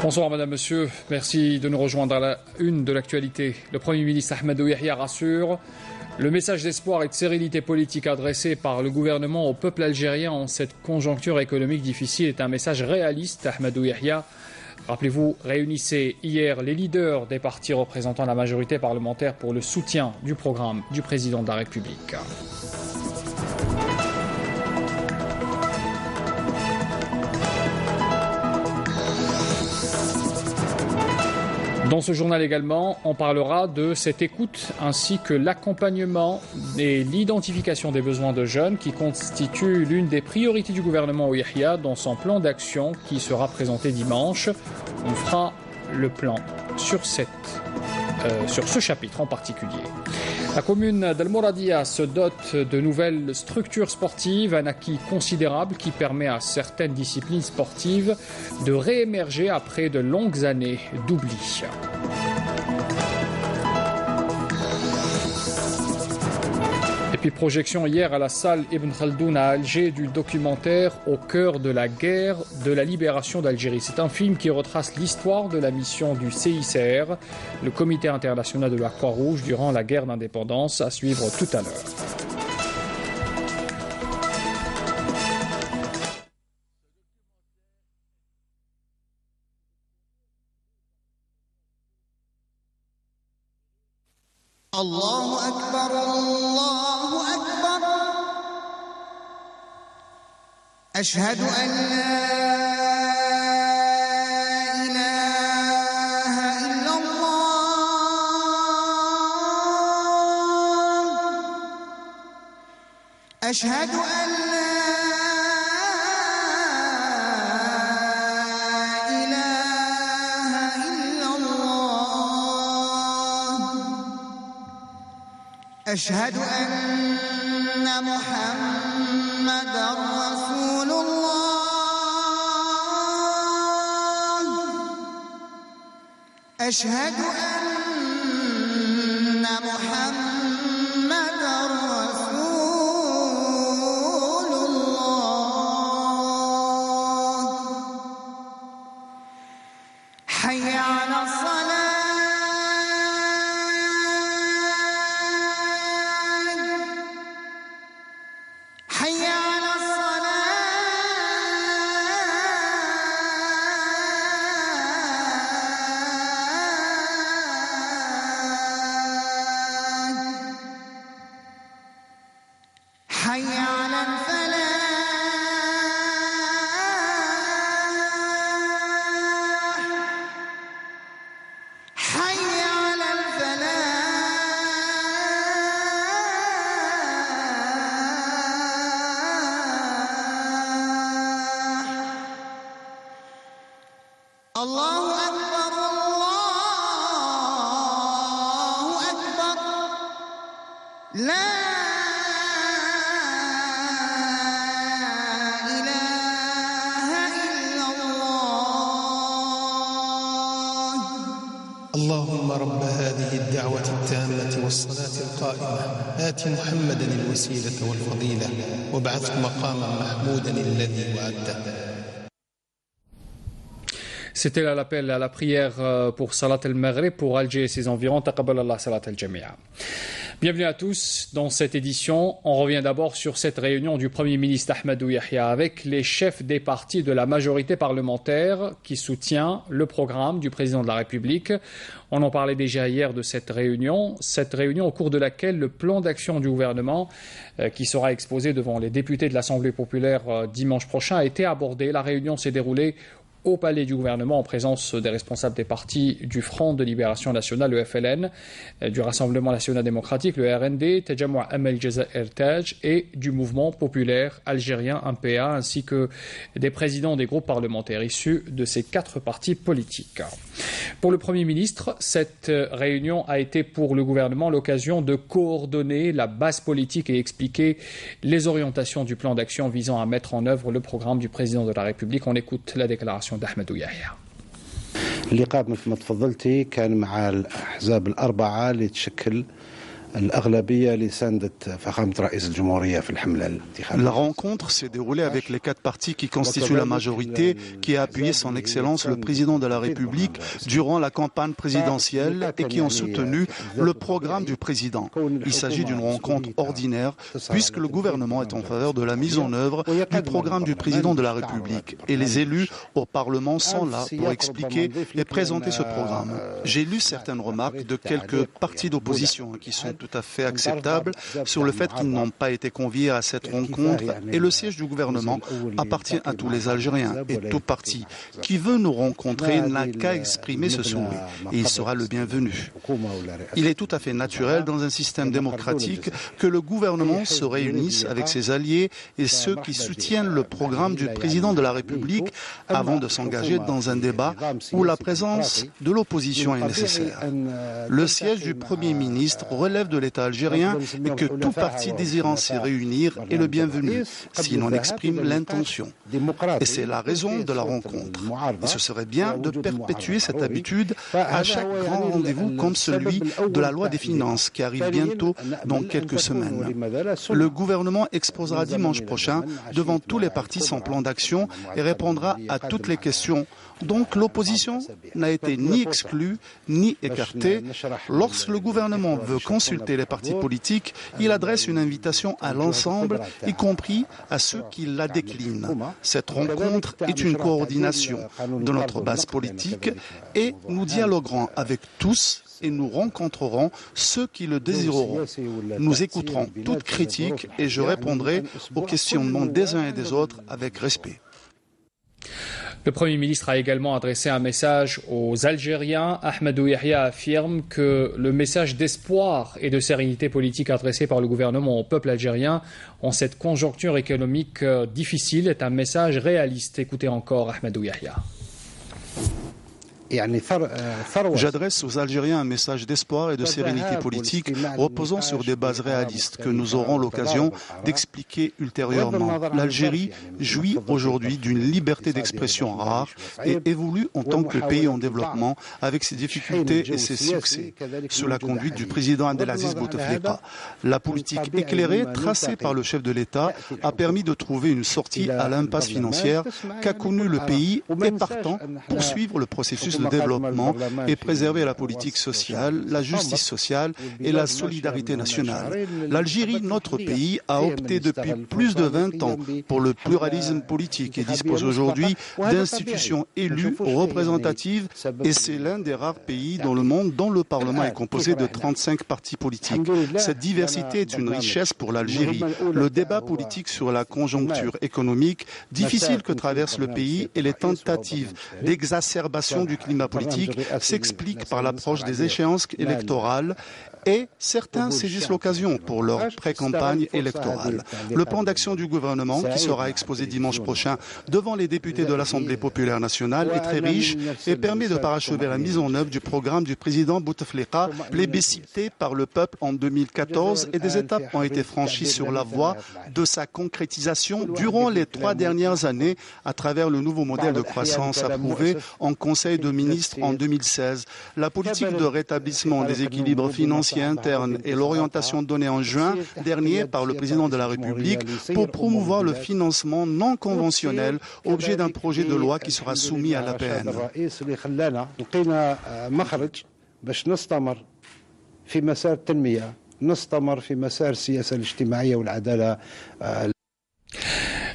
Bonsoir Madame, Monsieur. Merci de nous rejoindre à la une de l'actualité. Le Premier ministre Ahmadou Yahya rassure. Le message d'espoir et de sérénité politique adressé par le gouvernement au peuple algérien en cette conjoncture économique difficile est un message réaliste. Ahmadou Yahya, rappelez-vous, réunissait hier les leaders des partis représentant la majorité parlementaire pour le soutien du programme du président de la République. Dans ce journal également, on parlera de cette écoute ainsi que l'accompagnement et l'identification des besoins de jeunes qui constituent l'une des priorités du gouvernement Yahya dans son plan d'action qui sera présenté dimanche. On fera le plan sur ce chapitre en particulier. La commune d'Al Mouradia se dote de nouvelles structures sportives, un acquis considérable qui permet à certaines disciplines sportives de réémerger après de longues années d'oubli. Et puis projection hier à la salle Ibn Khaldoun à Alger du documentaire Au cœur de la guerre de la libération d'Algérie. C'est un film qui retrace l'histoire de la mission du CICR, le Comité international de la Croix-Rouge, durant la guerre d'indépendance, à suivre tout à l'heure. Allahu Akbar, Allahu Akbar. Ashhadu an la ilaha illallah. Ashhadu an la أشهد أن محمدًا رسول الله. أشهد أن محمدًا رسول الله. حي على الصلاة. اللهم رب هذه الدعوة التامة والصلاة القائمة آت محمدا الوسيلة والفضيلة وابعثه مقاما محمودا الذي وعدته. C'était là l'appel à la prière pour Salat al-Maghrib pour Alger et ses environs. Taqabbal Allah Salat al-Jami'a. Bienvenue à tous dans cette édition. On revient d'abord sur cette réunion du Premier ministre Ahmadou Yahya avec les chefs des partis de la majorité parlementaire qui soutient le programme du président de la République. On en parlait déjà hier de cette réunion au cours de laquelle le plan d'action du gouvernement qui sera exposé devant les députés de l'Assemblée populaire dimanche prochain a été abordé. La réunion s'est déroulée au palais du gouvernement en présence des responsables des partis du Front de Libération Nationale, le FLN, du Rassemblement National Démocratique, le RND, Tajamou' Amal Jazair Taj et du Mouvement Populaire Algérien, MPA, ainsi que des présidents des groupes parlementaires issus de ces 4 partis politiques. Pour le Premier ministre, cette réunion a été pour le gouvernement l'occasion de coordonner la base politique et expliquer les orientations du plan d'action visant à mettre en œuvre le programme du président de la République. On écoute la déclaration d'Ahmadou Yahya. اللقاء مثل ما تفضلتي كان مع الأحزاب الأربعة اللي تشكل La rencontre s'est déroulée avec les 4 partis qui constituent la majorité, qui a appuyé son Excellence le Président de la République durant la campagne présidentielle et qui ont soutenu le programme du Président. Il s'agit d'une rencontre ordinaire puisque le gouvernement est en faveur de la mise en œuvre du programme du Président de la République et les élus au Parlement sont là pour expliquer et présenter ce programme. J'ai lu certaines remarques de quelques partis d'opposition qui sont tout à fait acceptables sur le fait qu'ils n'ont pas été conviés à cette rencontre et le siège du gouvernement appartient à tous les Algériens et tout parti qui veut nous rencontrer n'a qu'à exprimer ce souhait et il sera le bienvenu. Il est tout à fait naturel dans un système démocratique que le gouvernement se réunisse avec ses alliés et ceux qui soutiennent le programme du Président de la République avant de s'engager dans un débat où la présence de l'opposition est nécessaire. Le siège du Premier ministre relève de l'État algérien et que tout parti désirant s'y réunir est le bienvenu, s'il en exprime l'intention. Et c'est la raison de la rencontre. Et ce serait bien de perpétuer cette habitude à chaque grand rendez-vous comme celui de la loi des finances qui arrive bientôt dans quelques semaines. Le gouvernement exposera dimanche prochain devant tous les partis son plan d'action et répondra à toutes les questions. Donc l'opposition n'a été ni exclue ni écartée. Lorsque le gouvernement veut consulter les partis politiques, il adresse une invitation à l'ensemble, y compris à ceux qui la déclinent. Cette rencontre est une coordination de notre base politique et nous dialoguerons avec tous et nous rencontrerons ceux qui le désireront. Nous écouterons toute critique et je répondrai aux questionnements des uns et des autres avec respect. Le Premier ministre a également adressé un message aux Algériens. Ahmadou Yahya affirme que le message d'espoir et de sérénité politique adressé par le gouvernement au peuple algérien en cette conjoncture économique difficile est un message réaliste. Écoutez encore Ahmadou Yahya. J'adresse aux Algériens un message d'espoir et de sérénité politique reposant sur des bases réalistes que nous aurons l'occasion d'expliquer ultérieurement. L'Algérie jouit aujourd'hui d'une liberté d'expression rare et évolue en tant que pays en développement avec ses difficultés et ses succès. Sous la conduite du président Abdelaziz Bouteflika, la politique éclairée tracée par le chef de l'État a permis de trouver une sortie à l'impasse financière qu'a connue le pays et partant poursuivre le processus de développement et préserver la politique sociale, la justice sociale et la solidarité nationale. L'Algérie, notre pays, a opté depuis plus de 20 ans pour le pluralisme politique et dispose aujourd'hui d'institutions élues représentatives et c'est l'un des rares pays dans le monde dont le Parlement est composé de 35 partis politiques. Cette diversité est une richesse pour l'Algérie. Le débat politique sur la conjoncture économique difficile que traverse le pays et les tentatives d'exacerbation du climat politique s'expliquent par l'approche des échéances électorales et certains saisissent l'occasion pour leur pré-campagne électorale. Le plan d'action du gouvernement, qui sera exposé dimanche prochain devant les députés de l'Assemblée populaire nationale, est très riche et permet de parachever la mise en œuvre du programme du président Bouteflika, plébiscité par le peuple en 2014 et des étapes ont été franchies sur la voie de sa concrétisation durant les 3 dernières années à travers le nouveau modèle de croissance approuvé en Conseil de ministres en 2016. La politique de rétablissement des équilibres financiers interne et l'orientation donnée en juin dernier par le président de la République pour promouvoir le financement non conventionnel, objet d'un projet de loi qui sera soumis à l'APN.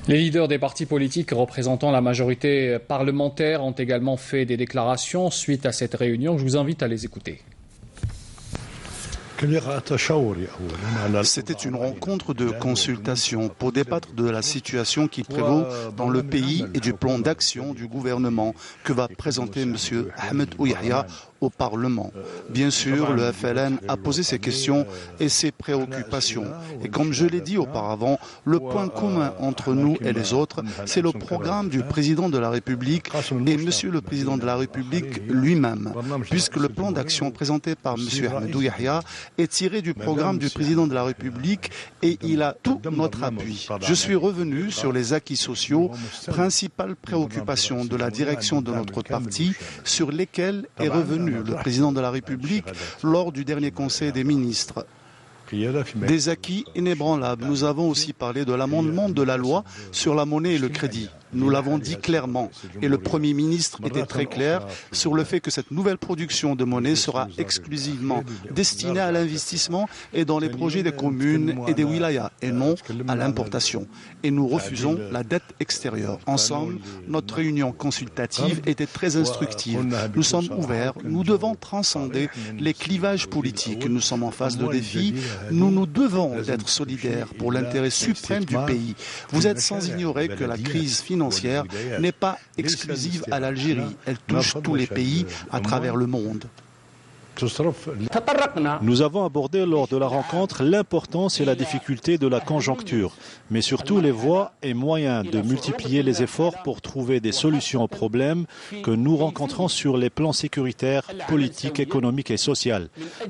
Les leaders des partis politiques représentant la majorité parlementaire ont également fait des déclarations suite à cette réunion. Je vous invite à les écouter. C'était une rencontre de consultation pour débattre de la situation qui prévaut dans le pays et du plan d'action du gouvernement que va présenter M. Ahmadou Yahya au Parlement. Bien sûr, le FLN a posé ses questions et ses préoccupations. Et comme je l'ai dit auparavant, le point commun entre nous et les autres, c'est le programme du président de la République et M. le président de la République lui-même, puisque le plan d'action présenté par M. Ahmadou Yahya est tiré du programme du président de la République et il a tout notre appui. Je suis revenu sur les acquis sociaux, principale préoccupation de la direction de notre parti, sur lesquelles est revenu le président de la République lors du dernier Conseil des ministres. Des acquis inébranlables. Nous avons aussi parlé de l'amendement de la loi sur la monnaie et le crédit. Nous l'avons dit clairement et le Premier ministre était très clair sur le fait que cette nouvelle production de monnaie sera exclusivement destinée à l'investissement et dans les projets des communes et des wilayas et non à l'importation. Et nous refusons la dette extérieure. Ensemble, notre réunion consultative était très instructive. Nous sommes ouverts, nous devons transcender les clivages politiques. Nous sommes en face de défis. Nous devons être solidaires pour l'intérêt suprême du pays. Vous êtes sans ignorer que la crise financière n'est pas exclusive à l'Algérie. Elle touche tous les pays à travers le monde. Nous avons abordé lors de la rencontre l'importance et la difficulté de la conjoncture, mais surtout les voies et moyens de multiplier les efforts pour trouver des solutions aux problèmes que nous rencontrons sur les plans sécuritaires, politiques, économiques et sociaux.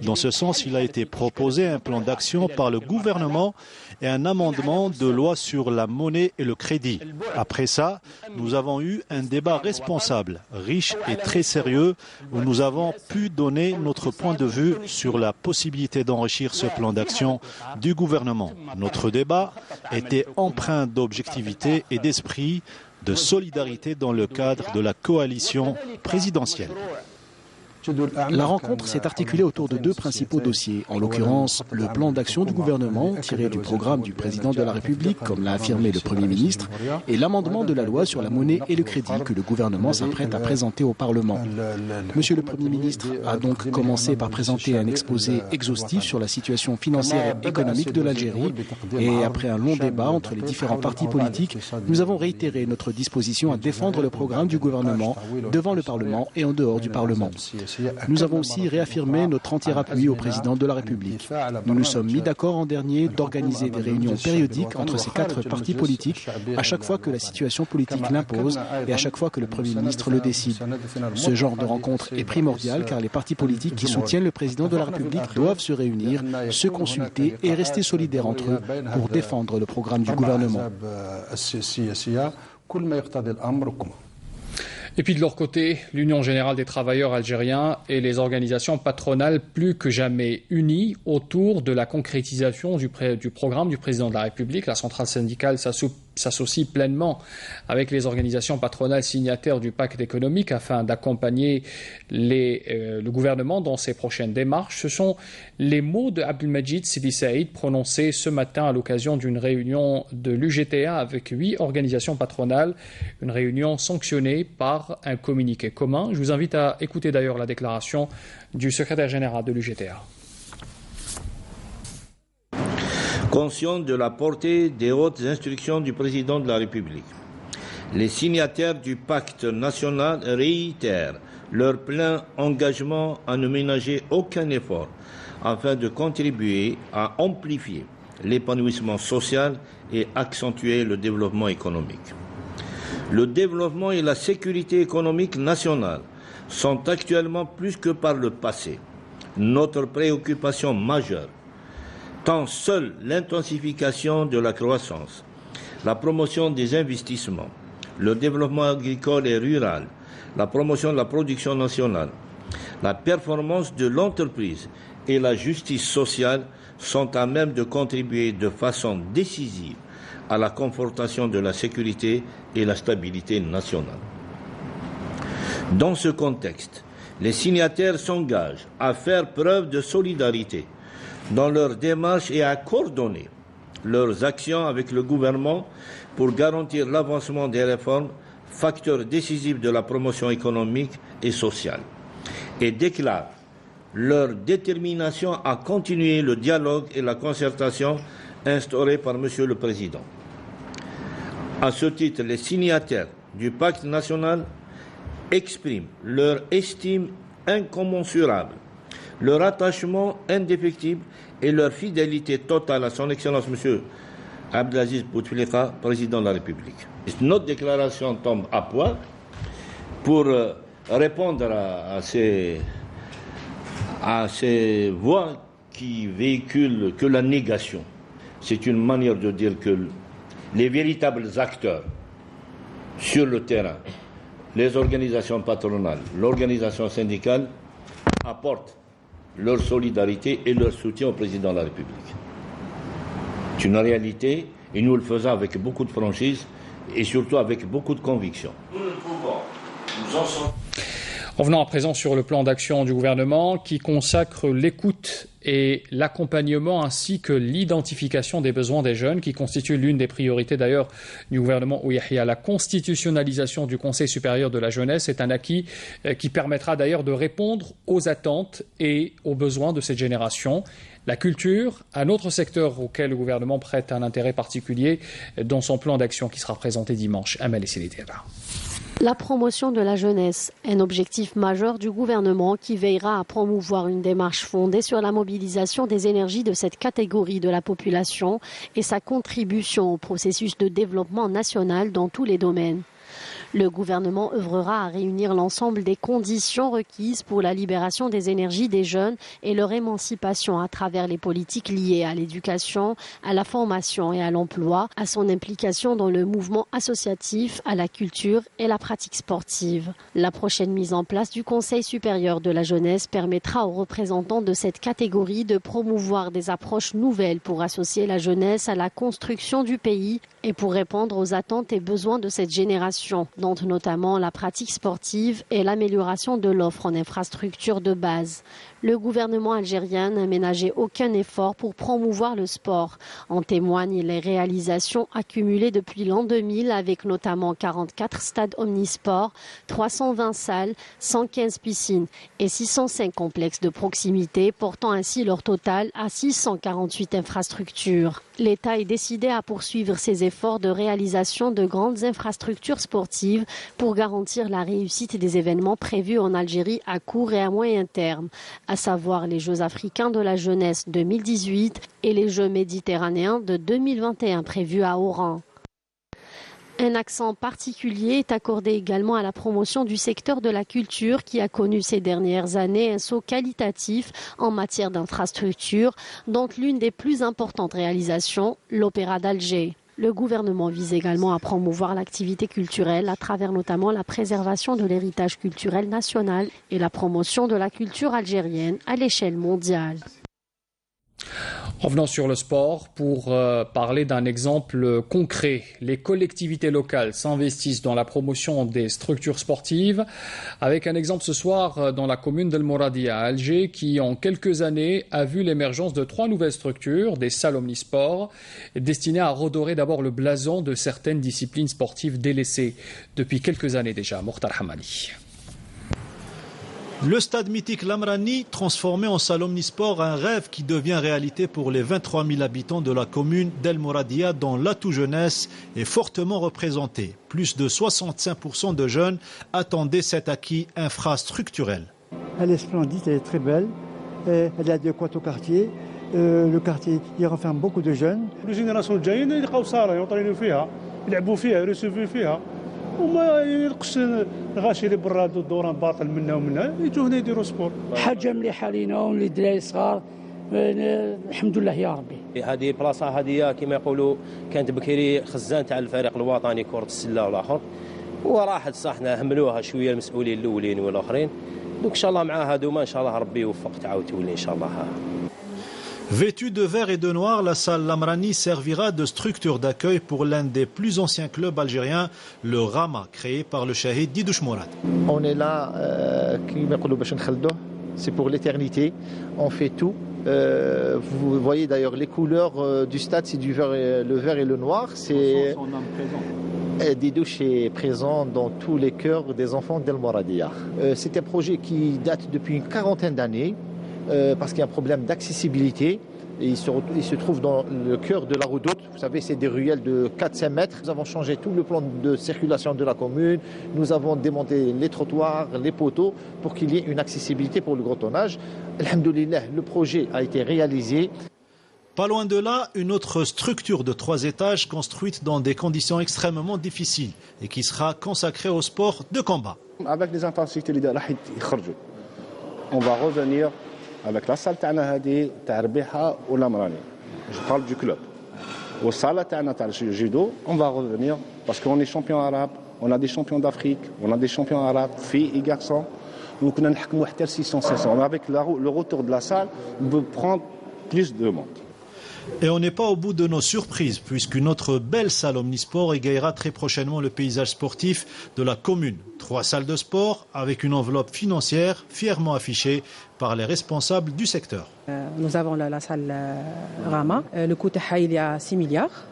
Dans ce sens, il a été proposé un plan d'action par le gouvernement et un amendement de loi sur la monnaie et le crédit. Après ça, nous avons eu un débat responsable, riche et très sérieux, où nous avons pu donner notre point de vue sur la possibilité d'enrichir ce plan d'action du gouvernement. Notre débat était empreint d'objectivité et d'esprit de solidarité dans le cadre de la coalition présidentielle. La rencontre s'est articulée autour de deux principaux dossiers, en l'occurrence le plan d'action du gouvernement tiré du programme du président de la République, comme l'a affirmé le Premier ministre, et l'amendement de la loi sur la monnaie et le crédit que le gouvernement s'apprête à présenter au Parlement. Monsieur le Premier ministre a donc commencé par présenter un exposé exhaustif sur la situation financière et économique de l'Algérie et après un long débat entre les différents partis politiques, nous avons réitéré notre disposition à défendre le programme du gouvernement devant le Parlement et en dehors du Parlement. Nous avons aussi réaffirmé notre entier appui au président de la République. Nous nous sommes mis d'accord en dernier d'organiser des réunions périodiques entre ces quatre partis politiques à chaque fois que la situation politique l'impose et à chaque fois que le Premier ministre le décide. Ce genre de rencontre est primordial car les partis politiques qui soutiennent le président de la République doivent se réunir, se consulter et rester solidaires entre eux pour défendre le programme du gouvernement. Et puis de leur côté, l'Union générale des travailleurs algériens et les organisations patronales plus que jamais unies autour de la concrétisation du programme du président de la République. La centrale syndicale s'associe pleinement avec les organisations patronales signataires du pacte économique afin d'accompagner le gouvernement dans ses prochaines démarches. Ce sont les mots de Abdelmajid Sidi Saïd prononcés ce matin à l'occasion d'une réunion de l'UGTA avec 8 organisations patronales, une réunion sanctionnée par un communiqué commun. Je vous invite à écouter d'ailleurs la déclaration du secrétaire général de l'UGTA. Conscient de la portée des hautes instructions du président de la République, les signataires du pacte national réitèrent leur plein engagement à ne ménager aucun effort afin de contribuer à amplifier l'épanouissement social et accentuer le développement économique. Le développement et la sécurité économique nationale sont actuellement plus que par le passé notre préoccupation majeure, tant seule l'intensification de la croissance, la promotion des investissements, le développement agricole et rural, la promotion de la production nationale, la performance de l'entreprise et la justice sociale sont à même de contribuer de façon décisive à la confortation de la sécurité et la stabilité nationale. Dans ce contexte, les signataires s'engagent à faire preuve de solidarité dans leurs démarches et à coordonner leurs actions avec le gouvernement pour garantir l'avancement des réformes, facteur décisif de la promotion économique et sociale, et déclarent leur détermination à continuer le dialogue et la concertation instaurés par M. le Président. À ce titre, les signataires du pacte national expriment leur estime incommensurable, leur attachement indéfectible et leur fidélité totale à son Excellence M. Abdelaziz Bouteflika, Président de la République. Notre déclaration tombe à point pour répondre à ces voix qui véhiculent que la négation. C'est une manière de dire que les véritables acteurs sur le terrain, les organisations patronales, l'organisation syndicale, apportent leur solidarité et leur soutien au président de la République. C'est une réalité et nous le faisons avec beaucoup de franchise et surtout avec beaucoup de conviction. Nous ne pouvons nous en sortir. Revenons à présent sur le plan d'action du gouvernement qui consacre l'écoute et l'accompagnement ainsi que l'identification des besoins des jeunes qui constitue l'une des priorités d'ailleurs du gouvernement Ouyahia. La constitutionnalisation du Conseil supérieur de la jeunesse est un acquis qui permettra d'ailleurs de répondre aux attentes et aux besoins de cette génération. La culture, un autre secteur auquel le gouvernement prête un intérêt particulier dans son plan d'action qui sera présenté dimanche. Amel Silitera. La promotion de la jeunesse, un objectif majeur du gouvernement qui veillera à promouvoir une démarche fondée sur la mobilisation des énergies de cette catégorie de la population et sa contribution au processus de développement national dans tous les domaines. Le gouvernement œuvrera à réunir l'ensemble des conditions requises pour la libération des énergies des jeunes et leur émancipation à travers les politiques liées à l'éducation, à la formation et à l'emploi, à son implication dans le mouvement associatif, à la culture et la pratique sportive. La prochaine mise en place du Conseil supérieur de la jeunesse permettra aux représentants de cette catégorie de promouvoir des approches nouvelles pour associer la jeunesse à la construction du pays et pour répondre aux attentes et besoins de cette génération, dont notamment la pratique sportive et l'amélioration de l'offre en infrastructures de base. Le gouvernement algérien n'a ménagé aucun effort pour promouvoir le sport. En témoignent les réalisations accumulées depuis l'an 2000 avec notamment 44 stades omnisports, 320 salles, 115 piscines et 605 complexes de proximité, portant ainsi leur total à 648 infrastructures. L'État est décidé à poursuivre ses efforts de réalisation de grandes infrastructures sportives pour garantir la réussite des événements prévus en Algérie à court et à moyen terme, à savoir les Jeux africains de la jeunesse 2018 et les Jeux méditerranéens de 2021 prévus à Oran. Un accent particulier est accordé également à la promotion du secteur de la culture qui a connu ces dernières années un saut qualitatif en matière d'infrastructures, dont l'une des plus importantes réalisations, l'Opéra d'Alger. Le gouvernement vise également à promouvoir l'activité culturelle à travers notamment la préservation de l'héritage culturel national et la promotion de la culture algérienne à l'échelle mondiale. Revenons sur le sport pour parler d'un exemple concret. Les collectivités locales s'investissent dans la promotion des structures sportives avec un exemple ce soir dans la commune d'El Mouradia à Alger qui en quelques années a vu l'émergence de 3 nouvelles structures, des salles omnisports destinées à redorer d'abord le blason de certaines disciplines sportives délaissées depuis quelques années déjà. Mokhtar Hamali. Le stade mythique Lamrani, transformé en salle omnisport, un rêve qui devient réalité pour les 23 000 habitants de la commune d'El Mouradia dont l'atout jeunesse est fortement représenté. Plus de 65% de jeunes attendaient cet acquis infrastructurel. Elle est splendide, elle est très belle, elle est adéquate au quartier. Le quartier il renferme beaucoup de jeunes. Les générations الجايين يلقاو صالة يطيروا فيها يلعبوا فيها يرسفوا فيها وما يلقش الغاشي اللي براد الدوران باطل منا ومنا يجوا هنا يديروا سبور. حاجة مليحة لينا وللدراري الصغار الحمد لله يا ربي. هذه البلاصة هذه كما يقولوا كانت بكري خزان تاع الفريق الوطني كرة السلة والآخر وراحت صحنا هملوها شوية المسؤولين الأولين والآخرين. Donc إن شاء الله مع هذوما إن شاء الله ربي يوفق تعاود تولي إن شاء الله. Vêtue de vert et de noir, la salle Lamrani servira de structure d'accueil pour l'un des plus anciens clubs algériens, le Rama, créé par le shahid Didouche Mourad. On est là, c'est pour l'éternité, on fait tout. Vous voyez d'ailleurs les couleurs du stade, c'est du vert, le vert et le noir. C'est Didouche est présent dans tous les cœurs des enfants d'El Mouradia. C'est un projet qui date depuis une quarantaine d'années. Parce qu'il y a un problème d'accessibilité. Il se trouve dans le cœur de la redoute. Vous savez, c'est des ruelles de 4-5 mètres. Nous avons changé tout le plan de circulation de la commune. Nous avons démonté les trottoirs, les poteaux pour qu'il y ait une accessibilité pour le grand tonnage. Alhamdoulilah, le projet a été réalisé. Pas loin de là, une autre structure de 3 étages construite dans des conditions extrêmement difficiles et qui sera consacrée au sport de combat. Avec les intensités, on va revenir avec la salle تاعنا هذه تاع ربيحة والأمراني. Je parle du club. Au salle تاعنا تاع judo, on va revenir parce qu'on est champion arabe, on a des champions d'Afrique, on a des champions arabes, filles et garçons. وكنا نحكموا حتى 600-700. Mais avec le retour de la salle, on peut prendre plus de monde. Et on n'est pas au bout de nos surprises, puisqu'une autre belle salle omnisport égayera très prochainement le paysage sportif de la commune. 3 salles de sport avec une enveloppe financière fièrement affichée par les responsables du secteur. Nous avons la salle Rama. Le coût il y a 6 milliards.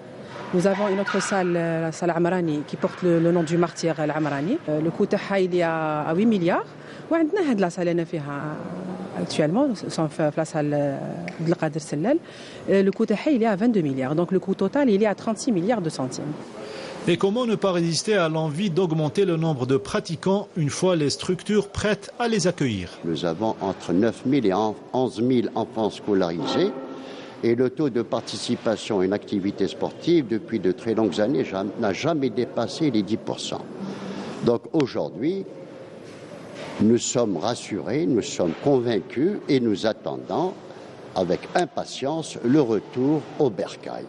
Nous avons une autre salle, la salle Amrani, qui porte le nom du martyr Amrani. Le coût il y a 8 milliards. وعندنا هاد لا سال فيها actuellement في la salle Abdelkader Sellal. Le coût il est à 22 milliards. Donc le coût total il est à 36 milliards de centimes. Et comment ne pas résister à l'envie d'augmenter le nombre de pratiquants une fois les structures prêtes à les accueillir? Nous avons entre 9 000 et 11 000 enfants scolarisés et le taux de participation à une activité sportive depuis de très longues années n'a jamais dépassé les 10%. Donc aujourd'hui, nous sommes rassurés, nous sommes convaincus et nous attendons avec impatience le retour au bercail.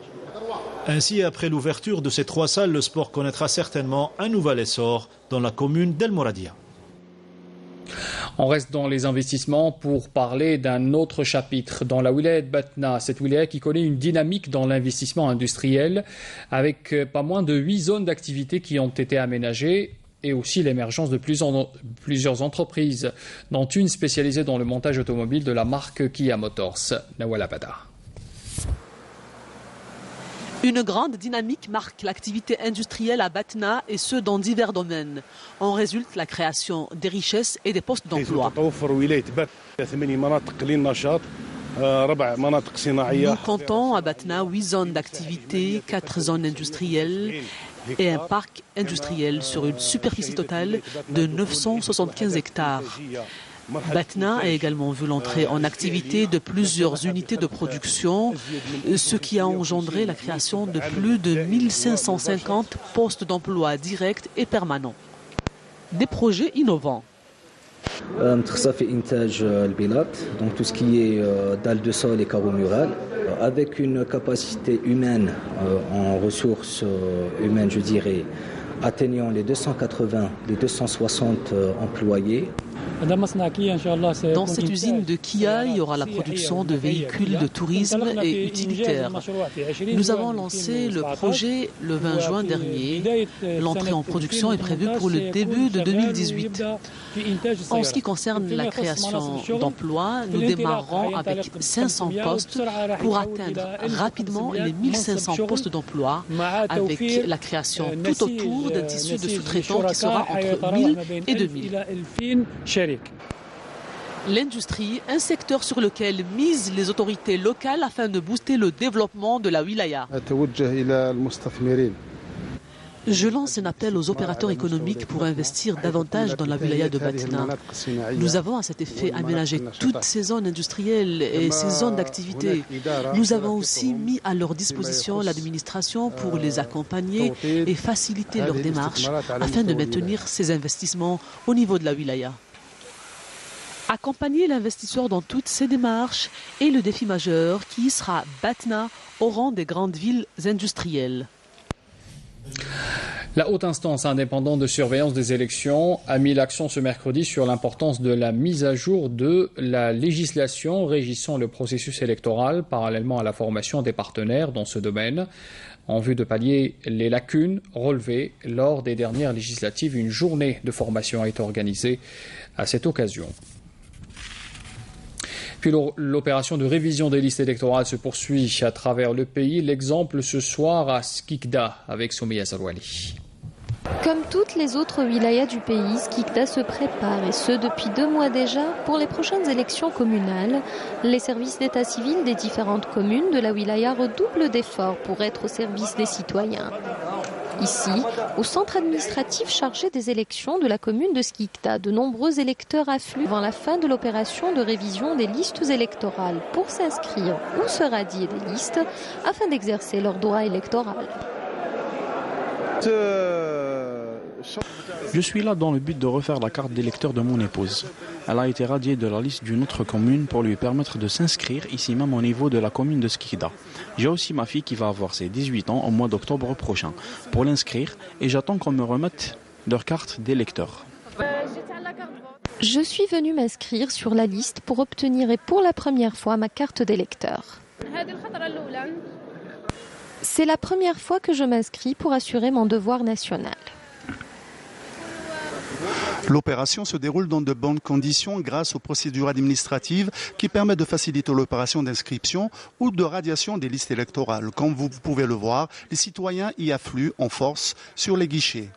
Ainsi, après l'ouverture de ces 3 salles, le sport connaîtra certainement un nouvel essor dans la commune d'El Mouradia. On reste dans les investissements pour parler d'un autre chapitre dans la wilaya de Batna, cette wilaya qui connaît une dynamique dans l'investissement industriel avec pas moins de 8 zones d'activité qui ont été aménagées et aussi l'émergence de plusieurs entreprises, dont une spécialisée dans le montage automobile de la marque Kia Motors. Nawala Bada. Une grande dynamique marque l'activité industrielle à Batna et ce dans divers domaines. En résulte la création des richesses et des postes d'emploi. Nous comptons à Batna 8 zones d'activité, 4 zones industrielles et un parc industriel sur une superficie totale de 975 hectares. Batna a également vu l'entrée en activité de plusieurs unités de production, ce qui a engendré la création de plus de 1550 postes d'emploi directs et permanents. Des projets innovants. متخصصة في إنتاج البلاط, donc tout ce qui est dalle de sol et carreaux murales, avec une capacité humaine en ressources humaines, je dirais, atteignant les 280, les 260 employés. Dans cette usine de Kia, il y aura la production de véhicules de tourisme et utilitaires. Nous avons lancé le projet le 20 juin dernier. L'entrée en production est prévue pour le début de 2018. En ce qui concerne la création d'emplois, nous démarrerons avec 500 postes pour atteindre rapidement les 1500 postes d'emploi avec la création tout autour d'un tissu de sous-traitants qui sera entre 1000 et 2000. L'industrie, un secteur sur lequel misent les autorités locales afin de booster le développement de la wilaya. Je lance un appel aux opérateurs économiques pour investir davantage dans la wilaya de Batna. Nous avons à cet effet aménagé toutes ces zones industrielles et ces zones d'activité. Nous avons aussi mis à leur disposition l'administration pour les accompagner et faciliter leurs démarches afin de maintenir ces investissements au niveau de la wilaya. Accompagner l'investisseur dans toutes ces démarches est le défi majeur qui sera Batna au rang des grandes villes industrielles. La haute instance indépendante de surveillance des élections a mis l'accent ce mercredi sur l'importance de la mise à jour de la législation régissant le processus électoral parallèlement à la formation des partenaires dans ce domaine. En vue de pallier les lacunes relevées lors des dernières législatives, une journée de formation a été organisée à cette occasion. Puis l'opération de révision des listes électorales se poursuit à travers le pays. L'exemple ce soir à Skikda avec Soumiya Zarouali. Comme toutes les autres wilayas du pays, Skikda se prépare, et ce depuis 2 mois déjà, pour les prochaines élections communales. Les services d'état civil des différentes communes de la wilaya redoublent d'efforts pour être au service des citoyens. Ici, au centre administratif chargé des élections de la commune de Skikda, de nombreux électeurs affluent avant la fin de l'opération de révision des listes électorales pour s'inscrire ou se radier des listes afin d'exercer leur droit électoral. Je suis là dans le but de refaire la carte d'électeur de mon épouse. Elle a été radiée de la liste d'une autre commune pour lui permettre de s'inscrire ici même au niveau de la commune de Skikda. J'ai aussi ma fille qui va avoir ses 18 ans au mois d'octobre prochain pour l'inscrire et j'attends qu'on me remette leur carte d'électeur. Je suis venue m'inscrire sur la liste pour obtenir et pour la première fois ma carte d'électeur. C'est la première fois que je m'inscris pour assurer mon devoir national. L'opération se déroule dans de bonnes conditions grâce aux procédures administratives qui permettent de faciliter l'opération d'inscription ou de radiation des listes électorales. Comme vous pouvez le voir, les citoyens y affluent en force sur les guichets.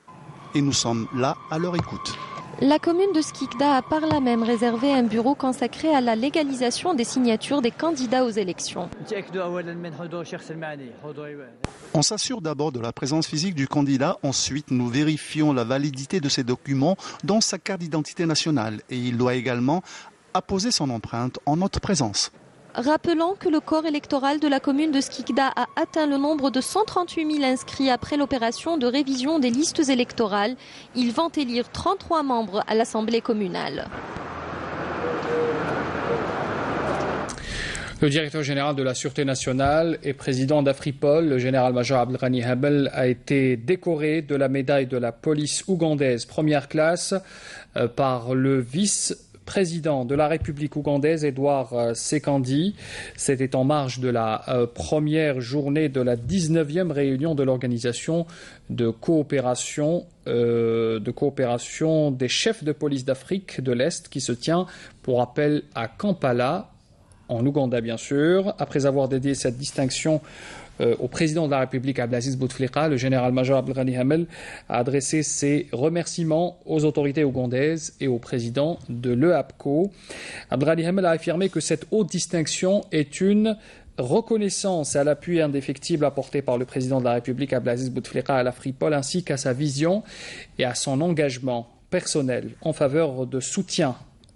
Et nous sommes là à leur écoute. La commune de Skikda a par là même réservé un bureau consacré à la légalisation des signatures des candidats aux élections. On s'assure d'abord de la présence physique du candidat. Ensuite, nous vérifions la validité de ses documents, dont sa carte d'identité nationale. Et il doit également apposer son empreinte en notre présence. Rappelons que le corps électoral de la commune de Skikda a atteint le nombre de 138 000 inscrits après l'opération de révision des listes électorales. Ils vont élire 33 membres à l'Assemblée communale. Le directeur général de la Sûreté nationale et président d'Afripol, le général-major Abdelghani Hamel, a été décoré de la médaille de la police ougandaise première classe par le vice-président de la République ougandaise, Edouard Sekandi. C'était en marge de la première journée de la 19e réunion de l'organisation de coopération des chefs de police d'Afrique de l'Est qui se tient, pour rappel, à Kampala, en Ouganda bien sûr. Après avoir dédié cette distinction au président de la République Abdelaziz Bouteflika, le général-major Abdelghani Hamel a adressé ses remerciements aux autorités ougandaises et au président de l'EAPCO. Abdelghani Hamel a affirmé que cette haute distinction est une reconnaissance à l'appui indéfectible apporté par le président de la République Abdelaziz Bouteflika à l'Afripol, ainsi qu'à sa vision et à son engagement personnel en faveur de soutien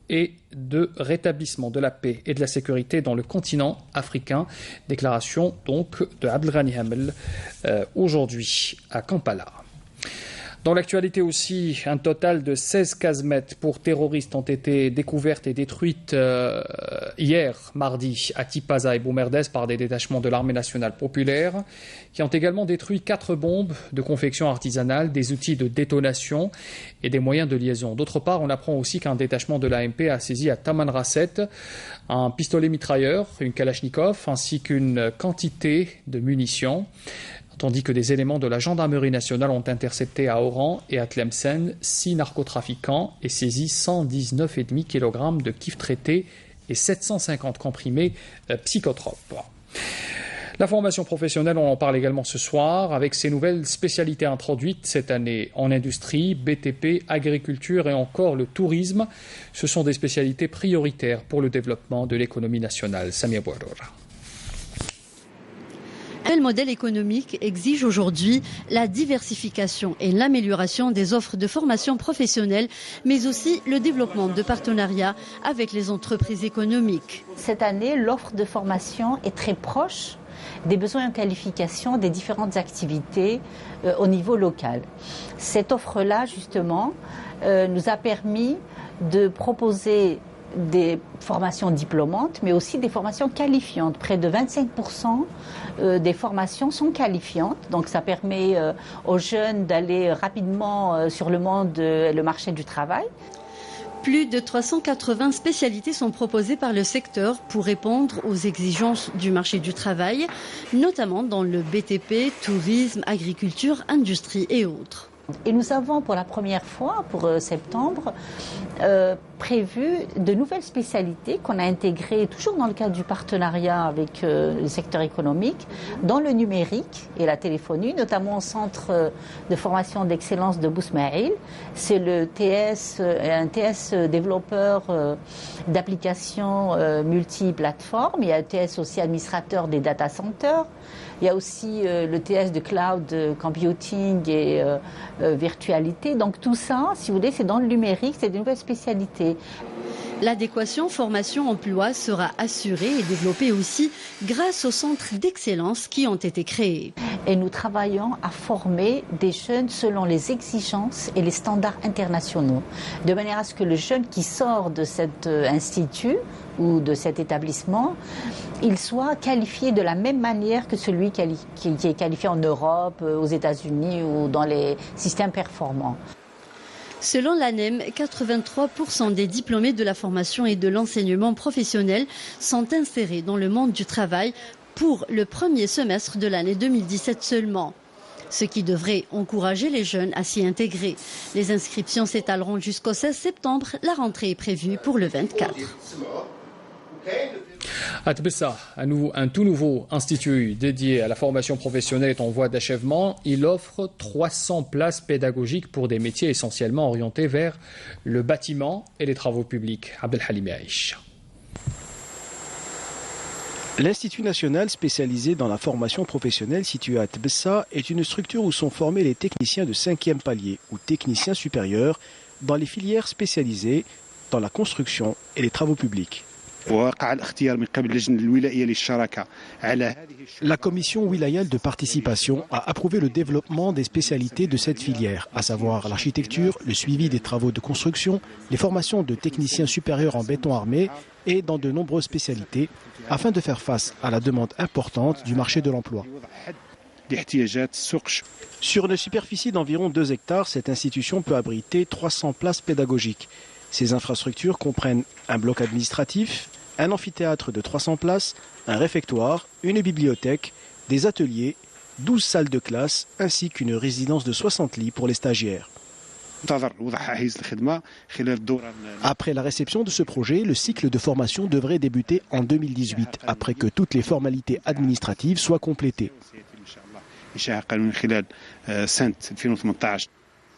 et de rétablissement de la paix et de la sécurité dans le continent africain. Déclaration donc de Abdelghani Hamel aujourd'hui à Kampala. Dans l'actualité aussi, un total de 16 casemates pour terroristes ont été découvertes et détruites hier, mardi, à Tipaza et Boumerdès par des détachements de l'armée nationale populaire, qui ont également détruit 4 bombes de confection artisanale, des outils de détonation et des moyens de liaison. D'autre part, on apprend aussi qu'un détachement de l'AMP a saisi à Tamanrasset un pistolet mitrailleur, une Kalachnikov, ainsi qu'une quantité de munitions, tandis que des éléments de la gendarmerie nationale ont intercepté à Oran et à Tlemcen 6 narcotrafiquants et saisi 119,5 kg de kif traité et 750 comprimés psychotropes. La formation professionnelle, on en parle également ce soir, avec ces nouvelles spécialités introduites cette année en industrie, BTP, agriculture et encore le tourisme. Ce sont des spécialités prioritaires pour le développement de l'économie nationale. Samia Bouaroura. Le modèle économique exige aujourd'hui la diversification et l'amélioration des offres de formation professionnelle, mais aussi le développement de partenariats avec les entreprises économiques. Cette année, l'offre de formation est très proche des besoins en qualification des différentes activités au niveau local. Cette offre-là, justement, nous a permis de proposer des formations diplômantes, mais aussi des formations qualifiantes. Près de 25% des formations sont qualifiantes, donc ça permet aux jeunes d'aller rapidement sur le marché du travail. Plus de 380 spécialités sont proposées par le secteur pour répondre aux exigences du marché du travail, notamment dans le BTP, tourisme, agriculture, industrie et autres. Et nous avons pour la première fois, pour septembre, prévu de nouvelles spécialités qu'on a intégrées toujours dans le cadre du partenariat avec le secteur économique, dans le numérique et la téléphonie, notamment au centre de formation d'excellence de Bousmaïl. C'est le TS, un TS développeur d'applications multiplateformes. Il y a un TS aussi administrateur des data centers. Il y a aussi le TS de cloud computing et virtualité. Donc tout ça, si vous voulez, c'est dans le numérique, c'est des nouvelles spécialités. L'adéquation formation-emploi sera assurée et développée aussi grâce aux centres d'excellence qui ont été créés. Et nous travaillons à former des jeunes selon les exigences et les standards internationaux, de manière à ce que le jeune qui sort de cet institut ou de cet établissement, il soit qualifié de la même manière que celui qui est qualifié en Europe, aux États-Unis ou dans les systèmes performants. Selon l'ANEM, 83% des diplômés de la formation et de l'enseignement professionnel sont insérés dans le monde du travail pour le premier semestre de l'année 2017 seulement, ce qui devrait encourager les jeunes à s'y intégrer. Les inscriptions s'étaleront jusqu'au 16 septembre. La rentrée est prévue pour le 24. À Tbessa, un tout nouveau institut dédié à la formation professionnelle est en voie d'achèvement. Il offre 300 places pédagogiques pour des métiers essentiellement orientés vers le bâtiment et les travaux publics. Abdelhalim Aïch. L'Institut national spécialisé dans la formation professionnelle situé à Tbessa est une structure où sont formés les techniciens de 5e palier ou techniciens supérieurs dans les filières spécialisées dans la construction et les travaux publics. La commission wilayale de participation a approuvé le développement des spécialités de cette filière, à savoir l'architecture, le suivi des travaux de construction, les formations de techniciens supérieurs en béton armé et dans de nombreuses spécialités, afin de faire face à la demande importante du marché de l'emploi. Sur une superficie d'environ 2 hectares, cette institution peut abriter 300 places pédagogiques. Ces infrastructures comprennent un bloc administratif, un amphithéâtre de 300 places, un réfectoire, une bibliothèque, des ateliers, 12 salles de classe ainsi qu'une résidence de 60 lits pour les stagiaires. Après la réception de ce projet, le cycle de formation devrait débuter en 2018, après que toutes les formalités administratives soient complétées.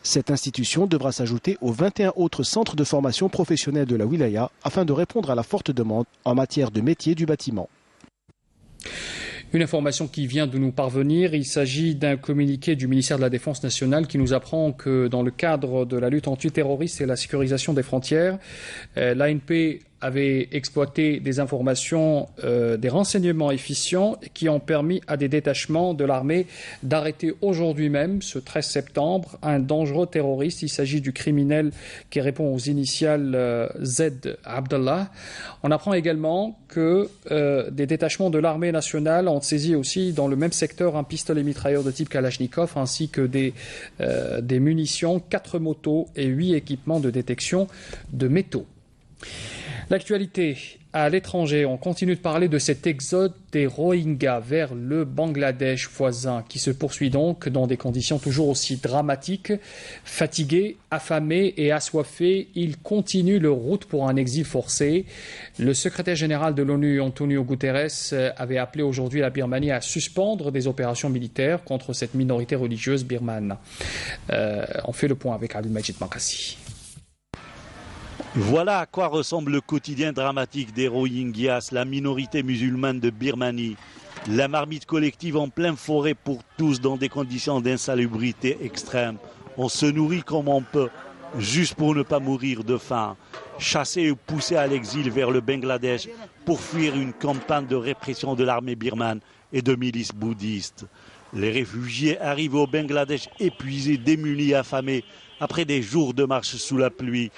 Cette institution devra s'ajouter aux 21 autres centres de formation professionnelle de la wilaya afin de répondre à la forte demande en matière de métier du bâtiment. Une information qui vient de nous parvenir, il s'agit d'un communiqué du ministère de la Défense nationale qui nous apprend que dans le cadre de la lutte antiterroriste et la sécurisation des frontières, l'ANP avait exploité des informations, des renseignements efficients qui ont permis à des détachements de l'armée d'arrêter aujourd'hui même, ce 13 septembre, un dangereux terroriste. Il s'agit du criminel qui répond aux initiales Z Abdallah. On apprend également que des détachements de l'armée nationale ont saisi aussi dans le même secteur un pistolet mitrailleur de type Kalachnikov ainsi que des munitions, 4 motos et 8 équipements de détection de métaux. L'actualité à l'étranger, on continue de parler de cet exode des Rohingyas vers le Bangladesh voisin qui se poursuit donc dans des conditions toujours aussi dramatiques. Fatigués, affamés et assoiffés, ils continuent leur route pour un exil forcé. Le secrétaire général de l'ONU, Antonio Guterres, avait appelé aujourd'hui la Birmanie à suspendre des opérations militaires contre cette minorité religieuse birmane. On fait le point avec Abdelmajid Makassi. Voilà à quoi ressemble le quotidien dramatique des Rohingyas, la minorité musulmane de Birmanie. La marmite collective en pleine forêt pour tous dans des conditions d'insalubrité extrême. On se nourrit comme on peut, juste pour ne pas mourir de faim. Chassés ou poussés à l'exil vers le Bangladesh pour fuir une campagne de répression de l'armée birmane et de milices bouddhistes. Les réfugiés arrivent au Bangladesh épuisés, démunis, affamés, après des jours de marche sous la pluie.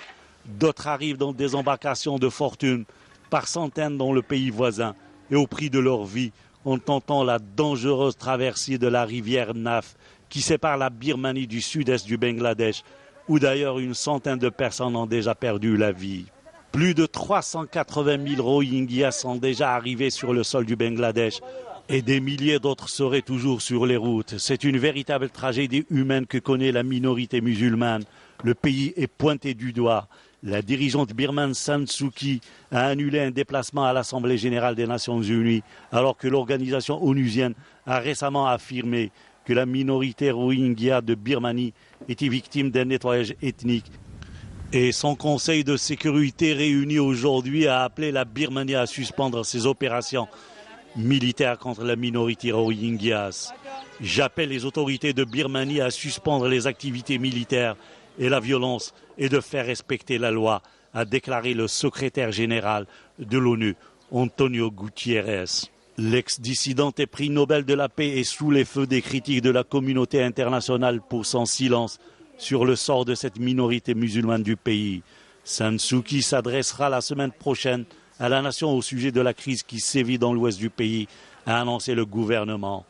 D'autres arrivent dans des embarcations de fortune, par centaines dans le pays voisin, et au prix de leur vie, en tentant la dangereuse traversée de la rivière Naf, qui sépare la Birmanie du sud-est du Bangladesh, où d'ailleurs une centaine de personnes ont déjà perdu la vie. Plus de 380 000 Rohingyas sont déjà arrivés sur le sol du Bangladesh, et des milliers d'autres seraient toujours sur les routes. C'est une véritable tragédie humaine que connaît la minorité musulmane. Le pays est pointé du doigt. La dirigeante birmane San Suu Kyi a annulé un déplacement à l'Assemblée générale des Nations unies, alors que l'organisation onusienne a récemment affirmé que la minorité Rohingya de Birmanie était victime d'un nettoyage ethnique. Et son Conseil de sécurité réuni aujourd'hui a appelé la Birmanie à suspendre ses opérations militaires contre la minorité Rohingyas. J'appelle les autorités de Birmanie à suspendre les activités militaires et la violence et de faire respecter la loi, a déclaré le secrétaire général de l'ONU, Antonio Guterres. L'ex-dissidente et prix Nobel de la paix est sous les feux des critiques de la communauté internationale pour son silence sur le sort de cette minorité musulmane du pays. San Suu Kyi s'adressera la semaine prochaine à la nation au sujet de la crise qui sévit dans l'ouest du pays, a annoncé le gouvernement.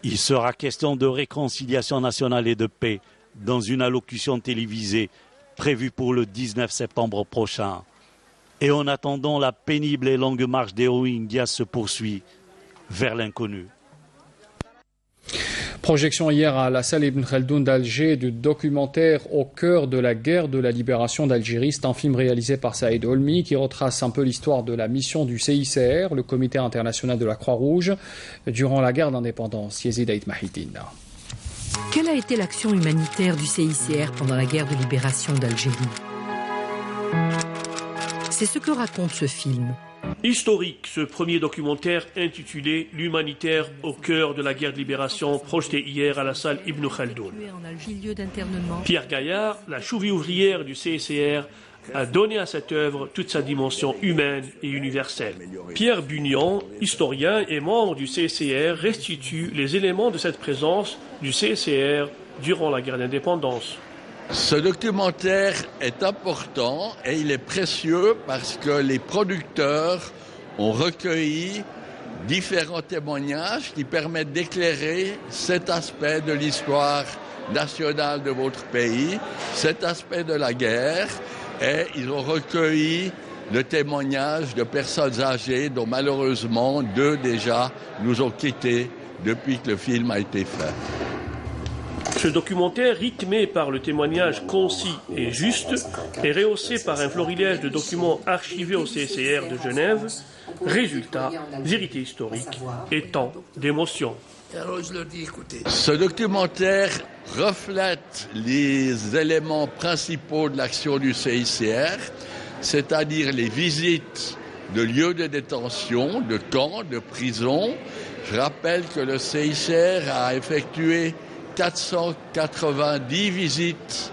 Il sera question de réconciliation nationale et de paix. Dans une allocution télévisée, prévu pour le 19 septembre prochain. Et en attendant, la pénible et longue marche des Rohingyas se poursuit vers l'inconnu. Projection hier à la salle Ibn Khaldoun d'Alger du documentaire Au cœur de la guerre de la libération d'Algérie. C'est un film réalisé par Saïd Olmi qui retrace un peu l'histoire de la mission du CICR, le Comité international de la Croix-Rouge, durant la guerre d'indépendance. Yezid Aït Mahidine. Quelle a été l'action humanitaire du CICR pendant la guerre de libération d'Algérie? C'est ce que raconte ce film. Historique, ce premier documentaire intitulé « L'humanitaire au cœur de la guerre de libération » projeté hier à la salle Ibn Khaldoun. Pierre Gaillard, la chouve ouvrière du CICR, a donné à cette œuvre toute sa dimension humaine et universelle. Pierre Bunion, historien et membre du CICR, restitue les éléments de cette présence du CICR durant la guerre d'indépendance. Ce documentaire est important et il est précieux parce que les producteurs ont recueilli différents témoignages qui permettent d'éclairer cet aspect de l'histoire nationale de votre pays, cet aspect de la guerre, et ils ont recueilli le témoignage de personnes âgées dont malheureusement 2 déjà nous ont quittés depuis que le film a été fait. Ce documentaire, rythmé par le témoignage concis et juste, est rehaussé par un florilège de documents archivés au CICR de Genève. Résultat, vérité historique et tant d'émotions. Ce documentaire reflète les éléments principaux de l'action du CICR, c'est-à-dire les visites de lieux de détention, de camps, de prisons. Je rappelle que le CICR a effectué 490 visites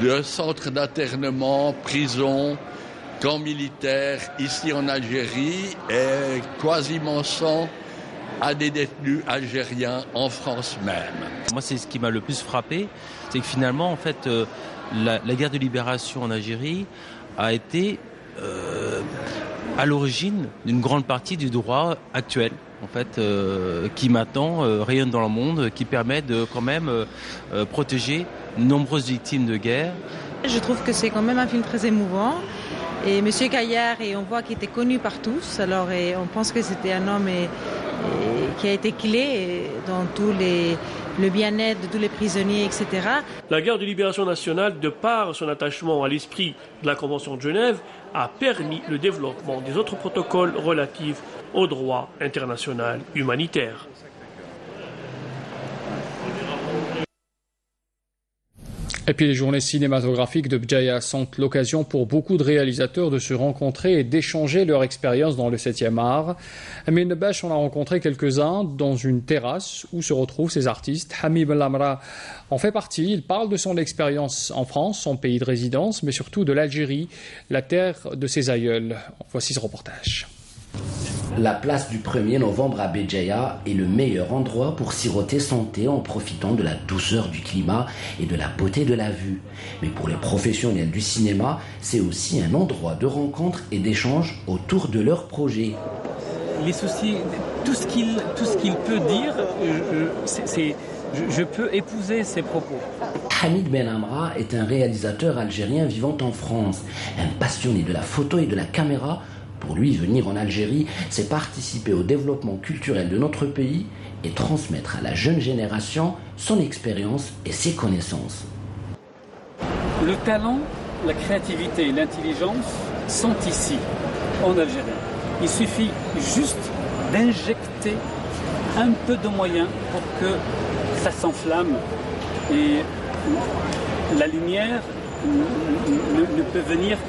de centres d'internement, prisons, camps militaires ici en Algérie et quasiment 100 à des détenus algériens en France même. Moi, c'est ce qui m'a le plus frappé, c'est que finalement, en fait, la guerre de libération en Algérie a été à l'origine d'une grande partie du droit actuel. En fait, qui maintenant rayonne dans le monde, qui permet de quand même protéger de nombreuses victimes de guerre. Je trouve que c'est quand même un film très émouvant. Et M. Gaillard, on voit qu'il était connu par tous. Alors, on pense que c'était un homme qui a été clé dans le bien-être de tous les prisonniers, etc. La guerre de libération nationale, de par son attachement à l'esprit de la Convention de Genève, a permis le développement des autres protocoles relatifs au droit international humanitaire. Et puis les journées cinématographiques de Bjaya sont l'occasion pour beaucoup de réalisateurs de se rencontrer et d'échanger leur expérience dans le 7e art. Amin Nebash en a rencontré quelques-uns dans une terrasse où se retrouvent ces artistes. Hamid Belamra en fait partie. Il parle de son expérience en France, son pays de résidence, mais surtout de l'Algérie, la terre de ses aïeuls. Voici ce reportage. La place du 1er novembre à Béjaïa est le meilleur endroit pour siroter son thé en profitant de la douceur du climat et de la beauté de la vue. Mais pour les professionnels du cinéma, c'est aussi un endroit de rencontre et d'échange autour de leurs projets. Les soucis, tout ce qu'il peut dire, je peux épouser ses propos. Hamid Benamra est un réalisateur algérien vivant en France, un passionné de la photo et de la caméra. Pour lui, venir en Algérie, c'est participer au développement culturel de notre pays et transmettre à la jeune génération son expérience et ses connaissances. Le talent, la créativité et l'intelligence sont ici, en Algérie. Il suffit juste d'injecter un peu de moyens pour que ça s'enflamme. Et la lumière ne peut venir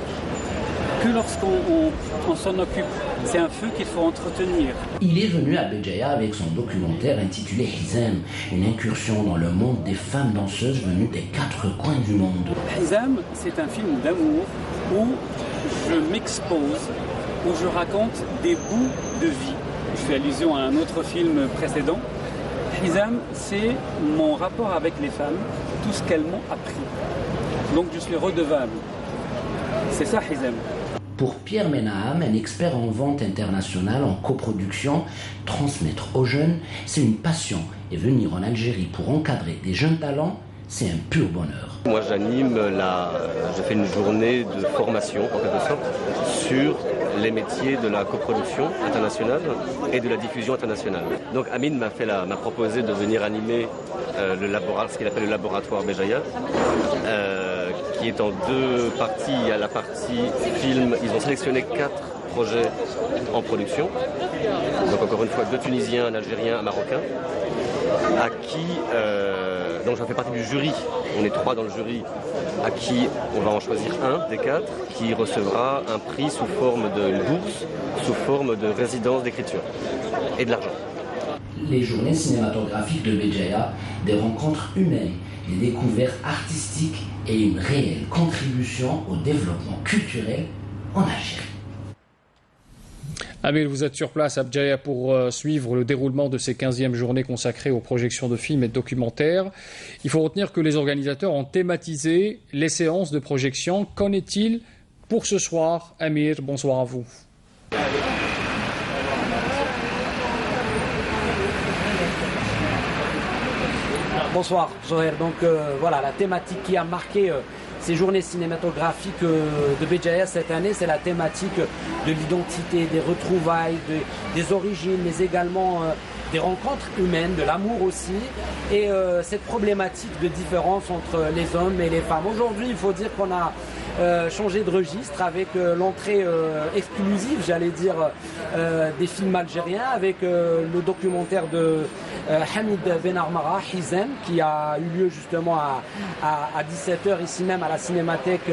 que lorsqu'on s'en occupe. C'est un feu qu'il faut entretenir. Il est venu à Béjaïa avec son documentaire intitulé Hizam, une incursion dans le monde des femmes danseuses venues des 4 coins du monde. Hizam, c'est un film d'amour où je m'expose, où je raconte des bouts de vie. Je fais allusion à un autre film précédent. Hizam, c'est mon rapport avec les femmes, tout ce qu'elles m'ont appris. Donc je suis redevable. C'est ça Hizam. Pour Pierre Menahem, un expert en vente internationale, en coproduction, transmettre aux jeunes, c'est une passion. Et venir en Algérie pour encadrer des jeunes talents, c'est un pur bonheur. Moi je fais une journée de formation en quelque sorte sur les métiers de la coproduction internationale et de la diffusion internationale. Donc Amin m'a proposé de venir animer ce qu'il appelle le laboratoire Béjaïa, qui est en deux parties. Il y a la partie film, ils ont sélectionné 4 projets en production. Donc encore une fois, 2 Tunisiens, un Algérien, un Marocain, à qui, donc j'en fais partie du jury, on est 3 dans le jury, à qui on va en choisir un des 4 qui recevra un prix sous forme d'une bourse, sous forme de résidence d'écriture et de l'argent. Les journées cinématographiques de Béjaïa, des rencontres humaines, des découvertes artistiques et une réelle contribution au développement culturel en Algérie. Amir, vous êtes sur place à Béjaïa pour suivre le déroulement de ces 15e journées consacrées aux projections de films et de documentaires. Il faut retenir que les organisateurs ont thématisé les séances de projection. Qu'en est-il pour ce soir? Amir, bonsoir à vous. Bonsoir Zoher. Donc voilà, la thématique qui a marqué ces journées cinématographiques de Béjaïa cette année, c'est la thématique de l'identité, des retrouvailles, des origines, mais également des rencontres humaines, de l'amour aussi, et cette problématique de différence entre les hommes et les femmes. Aujourd'hui, il faut dire qu'on a changé de registre avec l'entrée exclusive, j'allais dire, des films algériens, avec le documentaire de Hamid Ben Armara, Hizem, qui a eu lieu justement à 17h ici même à la cinémathèque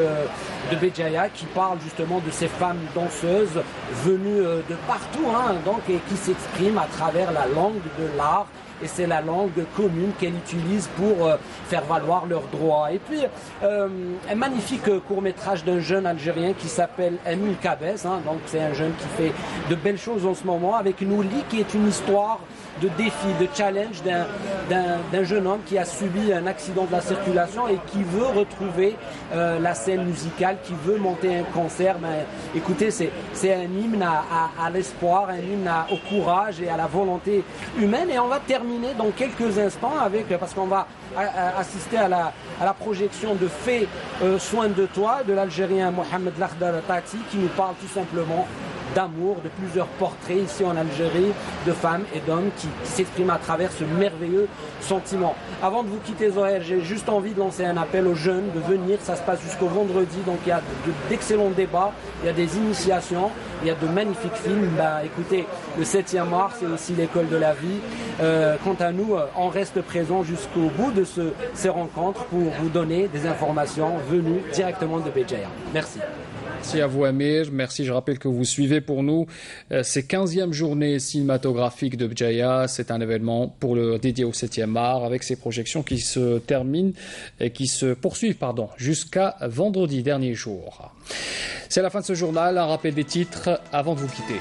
de Béjaïa, qui parle justement de ces femmes danseuses venues de partout, donc, et qui s'expriment à travers la langue de l'art. Et c'est la langue commune qu'elle utilise pour faire valoir leurs droits. Et puis, un magnifique court-métrage d'un jeune Algérien qui s'appelle Emile Kabès. Donc, c'est un jeune qui fait de belles choses en ce moment, avec Nouli, qui est une histoire de défi, de challenge d'un jeune homme qui a subi un accident de la circulation et qui veut retrouver la scène musicale, qui veut monter un concert. Écoutez, c'est un hymne à l'espoir, un hymne au courage et à la volonté humaine. Et on va terminer dans quelques instants parce qu'on va assister à la projection de Fais soin de toi de l'Algérien Mohamed Lakhdar Tati, qui nous parle tout simplement d'amour, de plusieurs portraits ici en Algérie, de femmes et d'hommes qui s'expriment à travers ce merveilleux sentiment. Avant de vous quitter Zoher, j'ai juste envie de lancer un appel aux jeunes de venir, ça se passe jusqu'au vendredi, donc il y a d'excellents débats, il y a des initiations, il y a de magnifiques films. Écoutez, le 7e art, c'est aussi l'école de la vie. Quant à nous, on reste présent jusqu'au bout de ces rencontres pour vous donner des informations venues directement de Béjaïa. Merci. Merci à vous Amir, merci. Je rappelle que vous suivez pour nous ces 15e journées cinématographiques de Béjaïa. C'est un événement dédié au 7e art avec ces projections qui se terminent et qui se poursuivent jusqu'à vendredi dernier jour. C'est la fin de ce journal. Un rappel des titres avant de vous quitter.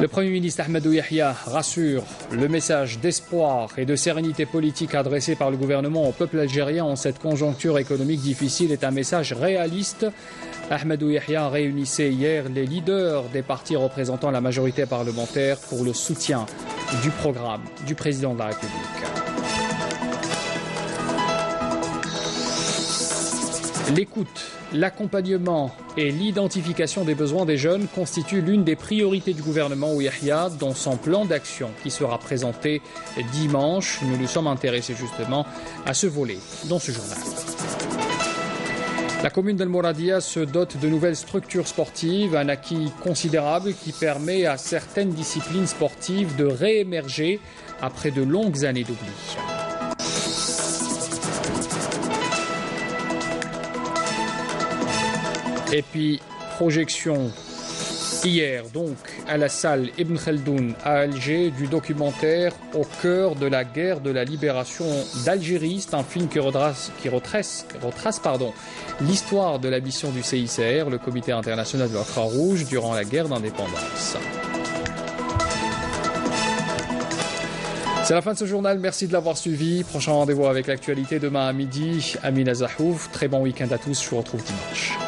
Le Premier ministre Ahmadou Yahya rassure. Le message d'espoir et de sérénité politique adressé par le gouvernement au peuple algérien en cette conjoncture économique difficile est un message réaliste. Ahmadou Yahya réunissait hier les leaders des partis représentant la majorité parlementaire pour le soutien du programme du président de la République. L'écoute, l'accompagnement et l'identification des besoins des jeunes constituent l'une des priorités du gouvernement Yahya dans son plan d'action qui sera présenté dimanche. Nous nous sommes intéressés justement à ce volet dans ce journal. La commune d'El Mouradia se dote de nouvelles structures sportives, un acquis considérable qui permet à certaines disciplines sportives de réémerger après de longues années d'oubli. Et puis, projection hier donc à la salle Ibn Khaldoun à Alger du documentaire Au cœur de la guerre de la libération d'Algérie. C'est un film qui retrace l'histoire de la mission du CICR, le Comité international de la Croix-Rouge, durant la guerre d'indépendance. C'est la fin de ce journal, merci de l'avoir suivi. Prochain rendez-vous avec l'actualité demain à midi. Amina Zahouf, très bon week-end à tous, je vous retrouve dimanche.